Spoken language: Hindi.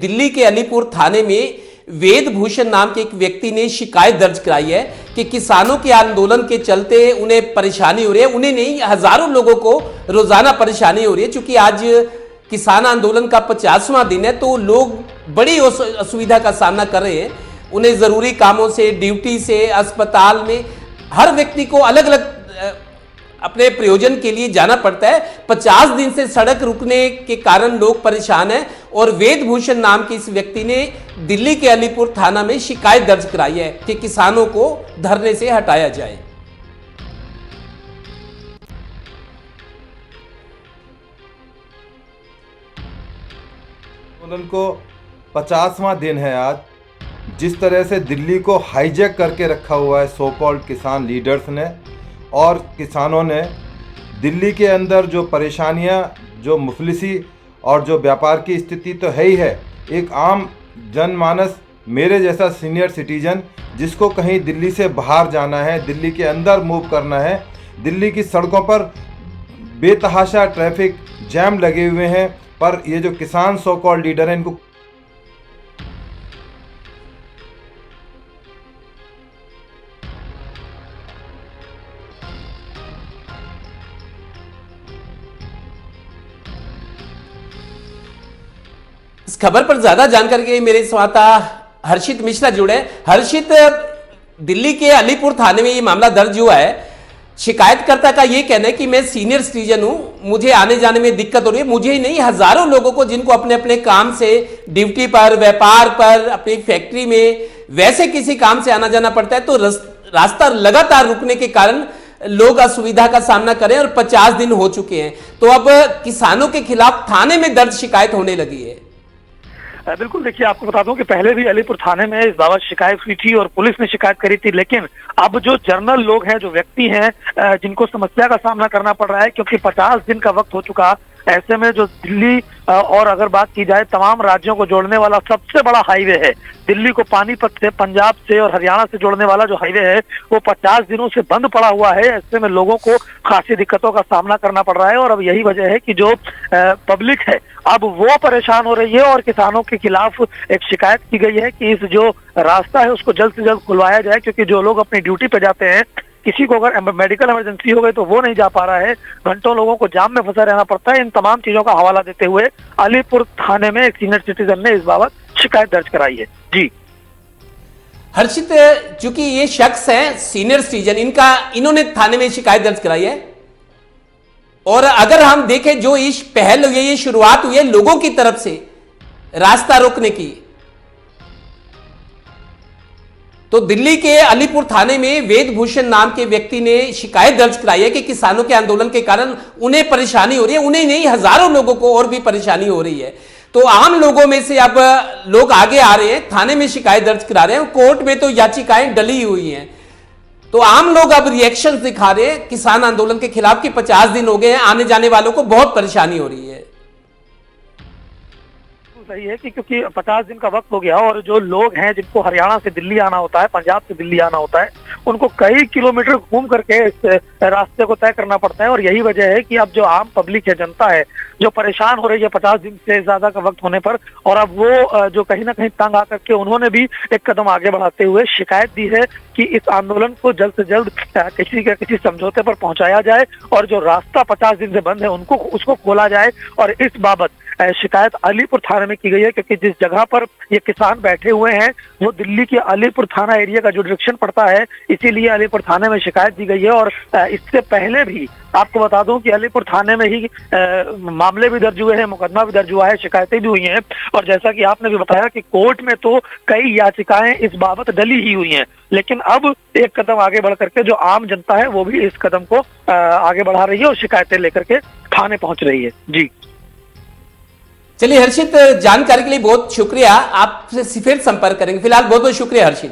दिल्ली के अलीपुर थाने में वेदभूषण नाम के एक व्यक्ति ने शिकायत दर्ज कराई है कि किसानों के आंदोलन के चलते उन्हें परेशानी हो रही है। उन्हें नहीं, हजारों लोगों को रोजाना परेशानी हो रही है। चूंकि आज किसान आंदोलन का 50वां दिन है तो लोग बड़ी असुविधा का सामना कर रहे हैं। उन्हें जरूरी कामों से, ड्यूटी से, अस्पताल में हर व्यक्ति को अलग अलग अपने प्रयोजन के लिए जाना पड़ता है। 50 दिन से सड़क रुकने के कारण लोग परेशान हैं और वेदभूषण नाम के इस व्यक्ति ने दिल्ली के अलीपुर थाना में शिकायत दर्ज कराई है कि किसानों को धरने से हटाया जाए। आंदोलन को 50वां दिन है आज। जिस तरह से दिल्ली को हाईजैक करके रखा हुआ है सो कॉल्ड किसान लीडर्स ने और किसानों ने, दिल्ली के अंदर जो परेशानियां, जो मुफलिसी और जो व्यापार की स्थिति तो है ही है। एक आम जनमानस, मेरे जैसा सीनियर सिटीजन जिसको कहीं दिल्ली से बाहर जाना है, दिल्ली के अंदर मूव करना है, दिल्ली की सड़कों पर बेतहाशा ट्रैफिक जैम लगे हुए हैं, पर ये जो किसान सो कॉल्ड लीडर हैं इनको इस खबर पर ज्यादा जानकारी के लिए मेरे संवाददाता हर्षित मिश्रा जुड़े। हर्षित, दिल्ली के अलीपुर थाने में ये मामला दर्ज हुआ है। शिकायतकर्ता का ये कहना है कि मैं सीनियर सिटीजन हूं, मुझे आने जाने में दिक्कत हो रही है। मुझे ही नहीं, हजारों लोगों को जिनको अपने अपने काम से, ड्यूटी पर, व्यापार पर, अपनी फैक्ट्री में, वैसे किसी काम से आना जाना पड़ता है। तो रास्ता लगातार रुकने के कारण लोग असुविधा का सामना करें और 50 दिन हो चुके हैं। तो अब किसानों के खिलाफ थाने में दर्ज शिकायत होने लगी है। बिल्कुल, देखिए आपको बता दूं कि पहले भी अलीपुर थाने में इस बाबत शिकायत हुई थी और पुलिस ने शिकायत करी थी, लेकिन अब जो जर्नल लोग हैं, जो व्यक्ति हैं जिनको समस्या का सामना करना पड़ रहा है क्योंकि 50 दिन का वक्त हो चुका, ऐसे में जो दिल्ली और अगर बात की जाए तमाम राज्यों को जोड़ने वाला सबसे बड़ा हाईवे है, दिल्ली को पानीपत से, पंजाब से और हरियाणा से जोड़ने वाला जो हाईवे है वो 50 दिनों से बंद पड़ा हुआ है। ऐसे में लोगों को खासी दिक्कतों का सामना करना पड़ रहा है और अब यही वजह है कि जो पब्लिक है अब वो परेशान हो रही है और किसानों के खिलाफ एक शिकायत की गई है कि इस जो रास्ता है उसको जल्द से जल्द खुलवाया जाए, क्योंकि जो लोग अपनी ड्यूटी पे जाते हैं, किसी को अगर मेडिकल इमरजेंसी हो गई तो वो नहीं जा पा रहा है, घंटों लोगों को जाम में फंसा रहना पड़ता है। इन तमाम चीजों का हवाला देते हुए अलीपुर थाने में एक सीनियर सिटीजन ने इस बाबत शिकायत दर्ज कराई है। जी हर्षित, चूंकि ये शख्स है सीनियर सिटीजन, इन्होंने थाने में शिकायत दर्ज कराई है और अगर हम देखें जो इस पहल हुई है, ये शुरुआत हुई है लोगों की तरफ से रास्ता रोकने की। तो दिल्ली के अलीपुर थाने में वेदभूषण नाम के व्यक्ति ने शिकायत दर्ज कराई है कि किसानों के आंदोलन के कारण उन्हें परेशानी हो रही है। उन्हें नहीं, हजारों लोगों को और भी परेशानी हो रही है। तो आम लोगों में से अब लोग आगे आ रहे हैं, थाने में शिकायत दर्ज करा रहे हैं। कोर्ट में तो याचिकाएं डली हुई हैं। तो आम लोग अब रिएक्शन दिखा रहे हैं किसान आंदोलन के खिलाफ कि 50 दिन हो गए हैं, आने जाने वालों को बहुत परेशानी हो रही है। सही है कि क्योंकि 50 दिन का वक्त हो गया और जो लोग हैं जिनको हरियाणा से दिल्ली आना होता है, पंजाब से दिल्ली आना होता है, उनको कई किलोमीटर घूम करके इस रास्ते को तय करना पड़ता है और यही वजह है कि अब जो आम पब्लिक है, जनता है, जो परेशान हो रही है 50 दिन से ज्यादा का वक्त होने पर, और अब वो जो कहीं ना कहीं तंग आकर के उन्होंने भी एक कदम आगे बढ़ाते हुए शिकायत दी है कि इस आंदोलन को जल्द से जल्द किसी समझौते पर पहुंचाया जाए और जो रास्ता 50 दिन से बंद है उसको खोला जाए। और इस बाबत शिकायत अलीपुर थाने में की गई है, क्योंकि जिस जगह पर ये किसान बैठे हुए हैं वो दिल्ली के अलीपुर थाना एरिया का जुरिडिक्शन पड़ता है, इसीलिए अलीपुर थाने में शिकायत दी गई है। और इससे पहले भी आपको बता दूं कि अलीपुर थाने में ही मामले भी दर्ज हुए हैं, मुकदमा भी दर्ज हुआ है, शिकायतें भी हुई हैं और जैसा कि आपने भी बताया कि कोर्ट में तो कई याचिकाएं इस बाबत डली ही हुई हैं, लेकिन अब एक कदम आगे बढ़ करके जो आम जनता है वो भी इस कदम को आगे बढ़ा रही है और शिकायतें लेकर के थाने पहुंच रही है। जी चलिए हर्षित, जानकारी के लिए बहुत शुक्रिया। आपसे फिर संपर्क करेंगे। फिलहाल बहुत बहुत शुक्रिया हर्षित।